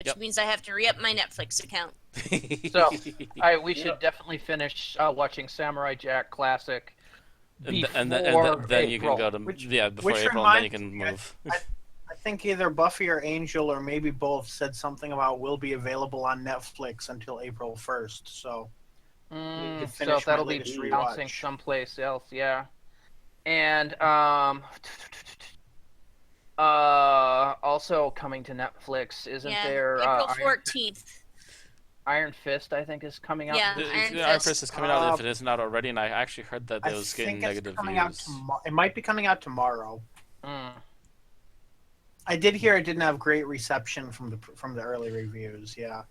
which means I have to re-up my Netflix account. So, we should definitely finish watching Samurai Jack Classic before then you can April. go to before Which April, and then you reminds can me, move. I think either Buffy or Angel or maybe both said something about will be available on Netflix until April 1st. So need to So finish my that'll be latest bouncing rewatch. someplace else, yeah. And also coming to Netflix, isn't there April 14th. Iron Fist, I think, is coming out. Yeah, Iron Fist is coming out if it isn't out already, and I actually heard that it was getting negative views. It might be coming out tomorrow. Mm. I did hear it didn't have great reception from the early reviews. Yeah.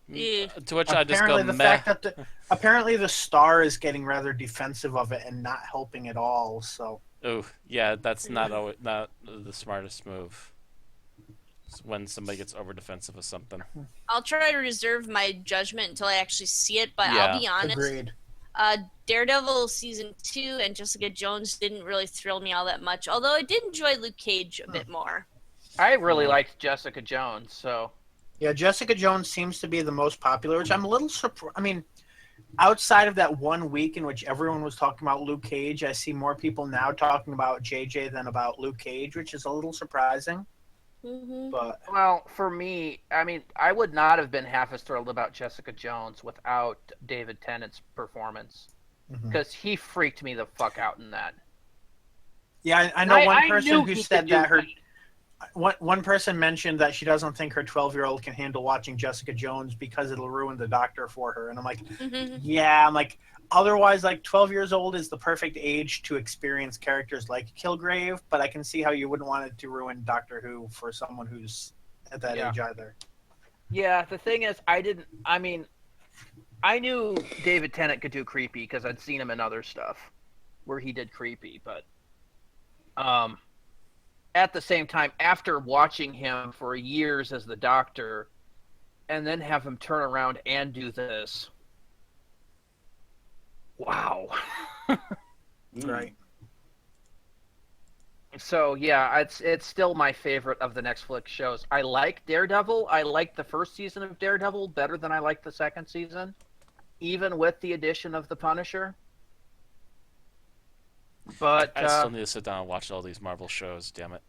To which I just go, the fact that apparently the star is getting rather defensive of it and not helping at all. So. Oh yeah, that's not the smartest move. It's when somebody gets over defensive of something. I'll try to reserve my judgment until I actually see it, but I'll be honest. Agreed. Daredevil season 2 and Jessica Jones didn't really thrill me all that much. Although I did enjoy Luke Cage a bit more. I really liked Jessica Jones, so. Yeah, Jessica Jones seems to be the most popular, which I'm a little surprised. I mean, outside of that 1 week in which everyone was talking about Luke Cage, I see more people now talking about JJ than about Luke Cage, which is a little surprising. Mm-hmm. But well, for me, I mean, I would not have been half as thrilled about Jessica Jones without David Tennant's performance, because he freaked me the fuck out in that. Yeah, I know one person who said that one person mentioned that she doesn't think her 12-year-old can handle watching Jessica Jones because it'll ruin the Doctor for her. And I'm like, yeah, I'm like, otherwise, like 12 years old is the perfect age to experience characters like Kilgrave, but I can see how you wouldn't want it to ruin Doctor Who for someone who's at that age either. Yeah, the thing is, I knew David Tennant could do creepy because I'd seen him in other stuff where he did creepy, but at the same time, after watching him for years as the Doctor, and then have him turn around and do this, wow. Right. So yeah, it's still my favorite of the Netflix shows. I like Daredevil. I like the first season of Daredevil better than I like the second season, even with the addition of the Punisher. But I still need to sit down and watch all these Marvel shows. Damn it.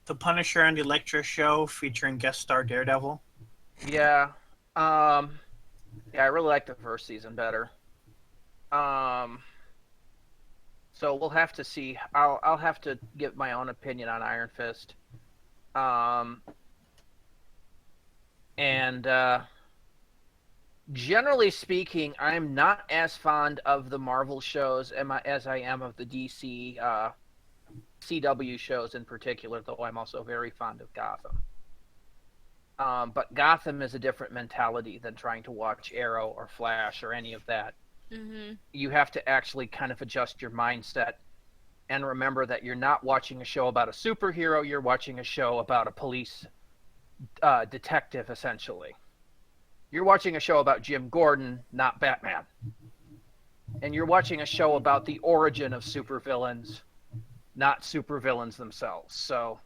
The Punisher and Elektra show featuring guest star Daredevil. Yeah. I really like the first season better. So we'll have to see. I'll have to give my own opinion on Iron Fist. Generally speaking, I'm not as fond of the Marvel shows as I am of the DC CW shows in particular, though I'm also very fond of Gotham. But Gotham is a different mentality than trying to watch Arrow or Flash or any of that. Mm-hmm. You have to actually kind of adjust your mindset and remember that you're not watching a show about a superhero, you're watching a show about a police detective, essentially. You're watching a show about Jim Gordon, not Batman. And you're watching a show about the origin of supervillains, not supervillains themselves. So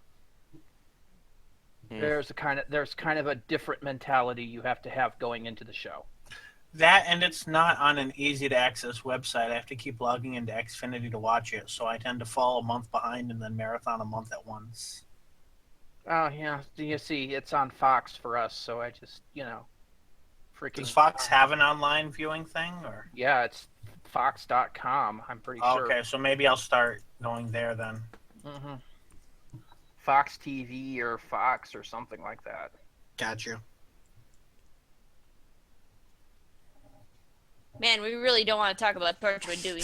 there's kind of a different mentality you have to have going into the show. That, and it's not on an easy-to-access website. I have to keep logging into Xfinity to watch it, so I tend to fall a month behind and then marathon a month at once. Oh, yeah. You see, it's on Fox for us, so I just, freaking... Does Fox have an online viewing thing? Or? Yeah, it's Fox.com, I'm pretty sure. Okay, so maybe I'll start going there then. Mm-hmm. Fox TV or Fox or something like that. Gotcha. Man, we really don't want to talk about Torchwood, do we?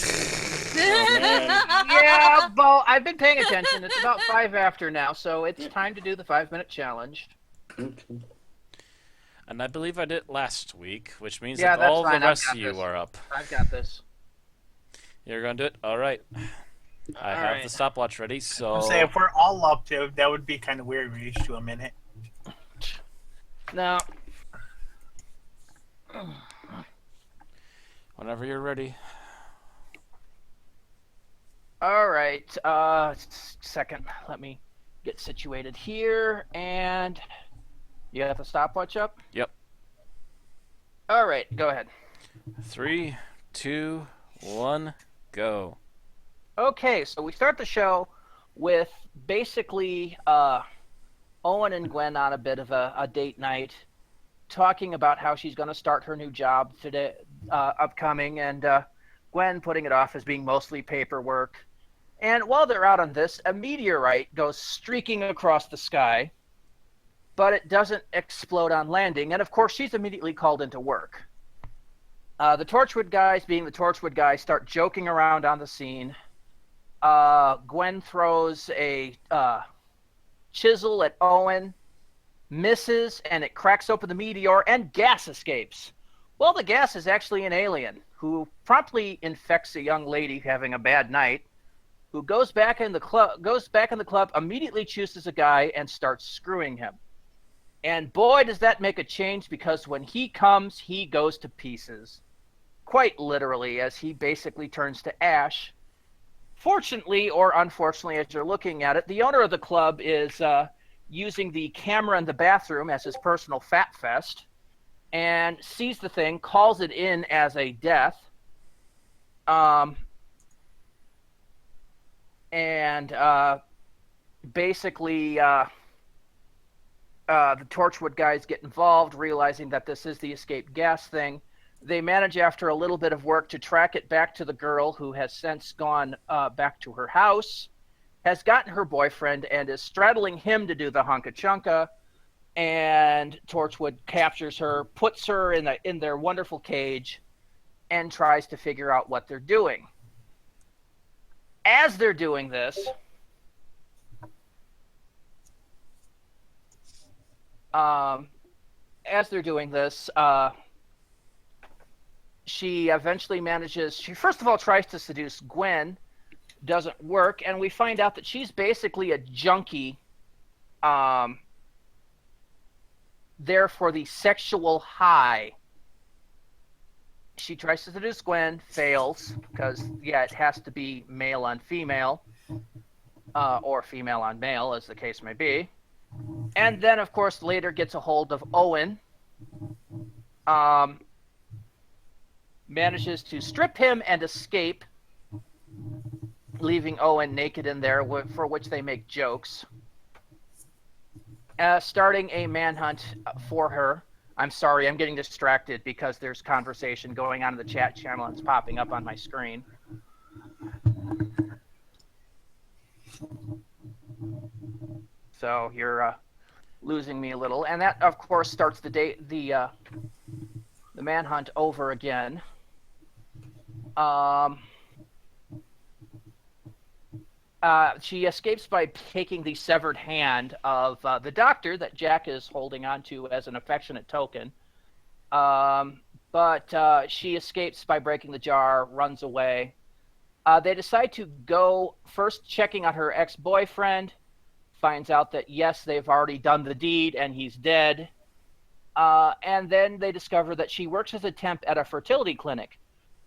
Yeah, well, I've been paying attention. It's about 5 after now, so it's time to do the 5-minute challenge. And I believe I did it last week, which means Yeah, that all that's the fine. rest of you are up. I've got this. You're going to do it? All right. I have right. the stopwatch ready, so... Say, if we're all up to, that would be kind of weird if we each do a minute. No. Whenever you're ready. All right. Second, let me get situated here, and You got the stopwatch up? Yep. All right, go ahead. 3, 2, 1, go. Okay, so we start the show with basically Owen and Gwen on a bit of a date night, talking about how she's going to start her new job today, upcoming, and Gwen putting it off as being mostly paperwork. And while they're out on this, a meteorite goes streaking across the sky, but it doesn't explode on landing. And of course, she's immediately called into work. The Torchwood guys, being the Torchwood guys, start joking around on the scene. Gwen throws a chisel at Owen, misses, and it cracks open the meteor, and gas escapes. Well, the gas is actually an alien who promptly infects a young lady having a bad night, who goes back in the club, immediately chooses a guy and starts screwing him. And boy, does that make a change, because when he comes, he goes to pieces. Quite literally, as he basically turns to ash. Fortunately, or unfortunately, as you're looking at it, the owner of the club is using the camera in the bathroom as his personal fat fest, and sees the thing, calls it in as a death, basically the Torchwood guys get involved, realizing that this is the escaped gas thing. They manage, after a little bit of work, to track it back to the girl, who has since gone back to her house, has gotten her boyfriend, and is straddling him to do the hunka-chunka. And Torchwood captures her, puts her in their wonderful cage, and tries to figure out what they're doing. As they're doing this, she eventually manages, she first of all tries to seduce Gwen, doesn't work, and we find out that she's basically a junkie, there for the sexual high. She tries to seduce Gwen, fails, because, yeah, it has to be male on female, or female on male, as the case may be. And then, of course, later gets a hold of Owen, manages to strip him and escape, leaving Owen naked in there, for which they make jokes. Starting a manhunt for her. I'm sorry, I'm getting distracted because there's conversation going on in the chat channel and it's popping up on my screen. So you're losing me a little. And that, of course, starts the manhunt over again. She escapes by taking the severed hand of the doctor that Jack is holding on to as an affectionate token. But she escapes by breaking the jar, runs away. They decide to go first checking on her ex-boyfriend, finds out that, yes, they've already done the deed and he's dead. And then they discover that she works as a temp at a fertility clinic.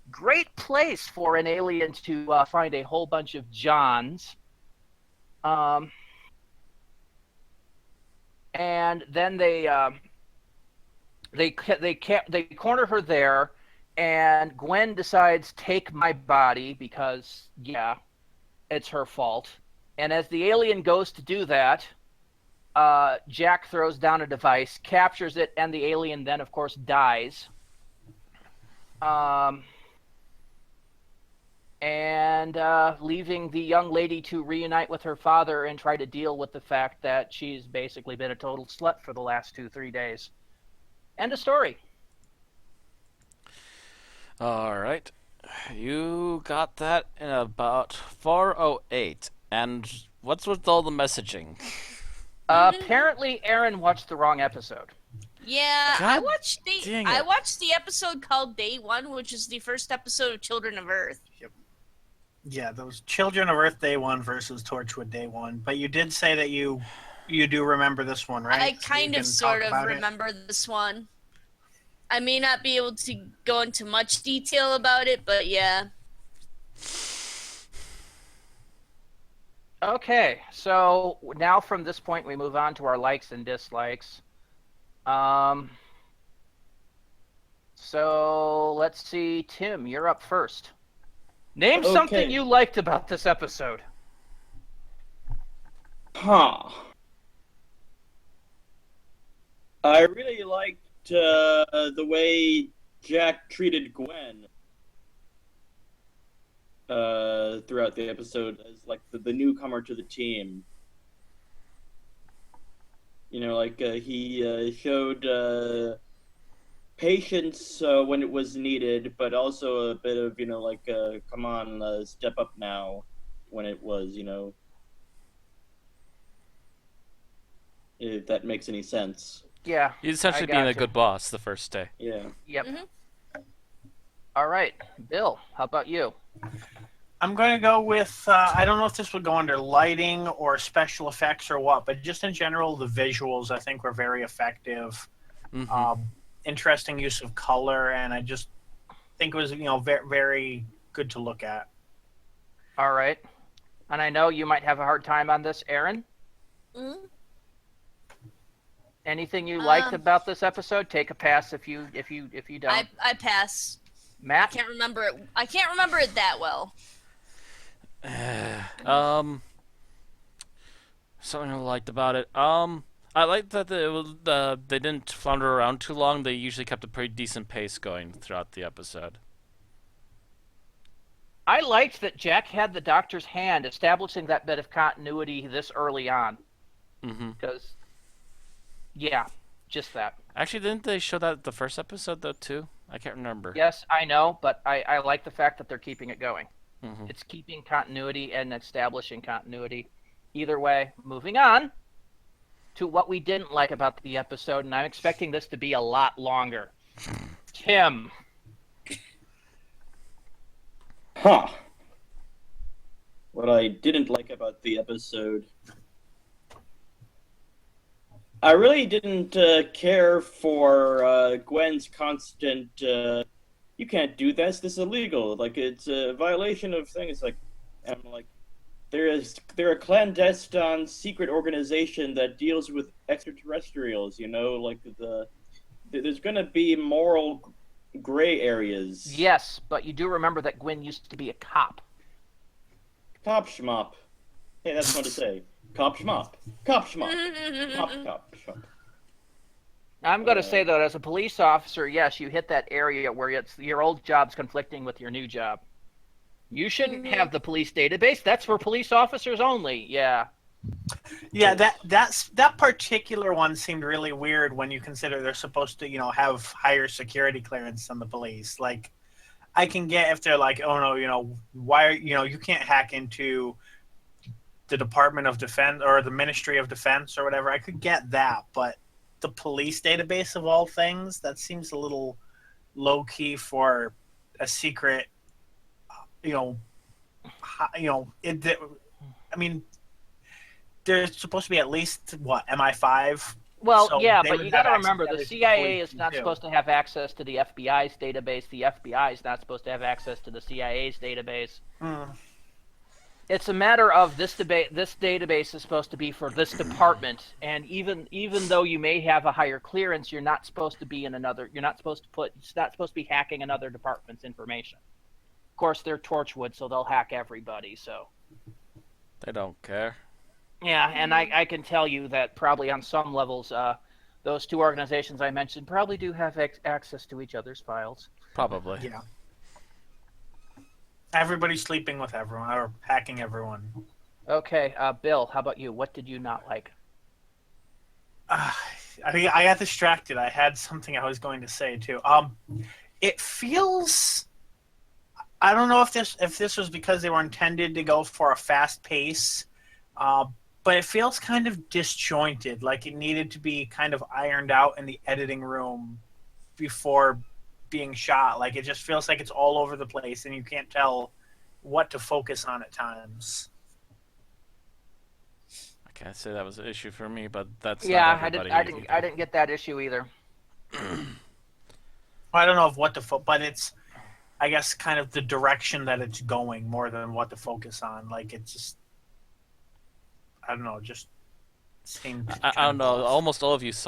Great place for an alien to find a whole bunch of Johns. And then they corner her there, and Gwen decides, take my body, because, yeah, it's her fault. And as the alien goes to do that, Jack throws down a device, captures it, and the alien then, of course, dies. And leaving the young lady to reunite with her father and try to deal with the fact that she's basically been a total slut for the last 2-3 days. End of story. All right. You got that in about 4:08. And what's with all the messaging? Apparently, Aaron watched the wrong episode. Yeah, God I watched the episode called Day One, which is the first episode of Children of Earth. Yep. Yeah, those Children of Earth Day One versus Torchwood Day One. But you did say that you do remember this one, right? I kind of sort of remember this one. I may not be able to go into much detail about it, but yeah. Okay, so now from this point we move on to our likes and dislikes. So let's see, Tim, you're up first. Name Okay. something you liked about this episode. Huh. I really liked the way Jack treated Gwen throughout the episode as like the newcomer to the team. You know, like he showed patience when it was needed, but also a bit of, you know, like come on, step up now when it was, you know, if that makes any sense. Yeah. He's essentially being a good boss the first day. Yeah. Yep. All right, Bill, how about you? I'm going to go with, I don't know if this would go under lighting or special effects or what, but just in general, the visuals I think were very effective. Interesting use of color, and I just think it was, you know, very, very good to look at. All right. And I know you might have a hard time on this, Aaron. Anything you liked about this episode? Take a pass if you don't. I pass. Matt? I can't remember it that well. Something I liked about it. I liked that they didn't flounder around too long. They usually kept a pretty decent pace going throughout the episode. I liked that Jack had the doctor's hand, establishing that bit of continuity this early on. Because, yeah, just that. Actually, didn't they show that the first episode, though, too? I can't remember. Yes, I know, but I like the fact that they're keeping it going. It's keeping continuity and establishing continuity. Either way, moving on to what we didn't like about the episode, and I'm expecting this to be a lot longer. Tim. Huh. What I didn't like about the episode. I really didn't care for Gwen's constant, you can't do this is illegal. Like, it's a violation of things. Like, I'm like, they're a clandestine secret organization that deals with extraterrestrials, you know? Like, there's gonna be moral gray areas. Yes, but you do remember that Gwen used to be a cop. Cop schmop. Hey, that's fun to say. Cop schmop. Cop schmop. Cop schmop. I'm going to say, though, as a police officer, yes, you hit that area where your old job's conflicting with your new job. You shouldn't have the police database. That's for police officers only. Yeah. Yeah, that particular one seemed really weird when you consider they're supposed to, you know, have higher security clearance than the police. Like, I can get if they're like, oh no, you know, why, you know, you can't hack into the Department of Defense or the Ministry of Defense or whatever. I could get that, but the police database of all things, that seems a little low key for a secret. I mean, there's supposed to be at least what, MI5. Well, So yeah, they but would you got to have remember access the to CIA is police not too. supposed to have access to the FBI's database. The FBI is not supposed to have access to the CIA's database. It's a matter of this database is supposed to be for this department, and even though you may have a higher clearance, you're not supposed to be in another. You're not supposed to it's not supposed to be hacking another department's information. Of course, they're Torchwood, so they'll hack everybody. So They don't care. yeah, and I can tell you that probably on some levels, those two organizations I mentioned probably do have access to each other's files. Probably. Yeah. Everybody's sleeping with everyone or hacking everyone. Okay, Bill, how about you? What did you not like? I got distracted. I had something I was going to say too. It feels. I don't know if this was because they were intended to go for a fast pace, but it feels kind of disjointed. Like it needed to be kind of ironed out in the editing room before being shot. Like it just feels like it's all over the place, and you can't tell what to focus on at times. I can't say that was an issue for me, but that's Yeah, not everybody. I didn't get that issue either. I don't know of what to but it's, I guess, kind of the direction that it's going more than what to focus on. Like it's just, I don't know, just seemed. I don't know. Almost all of you saw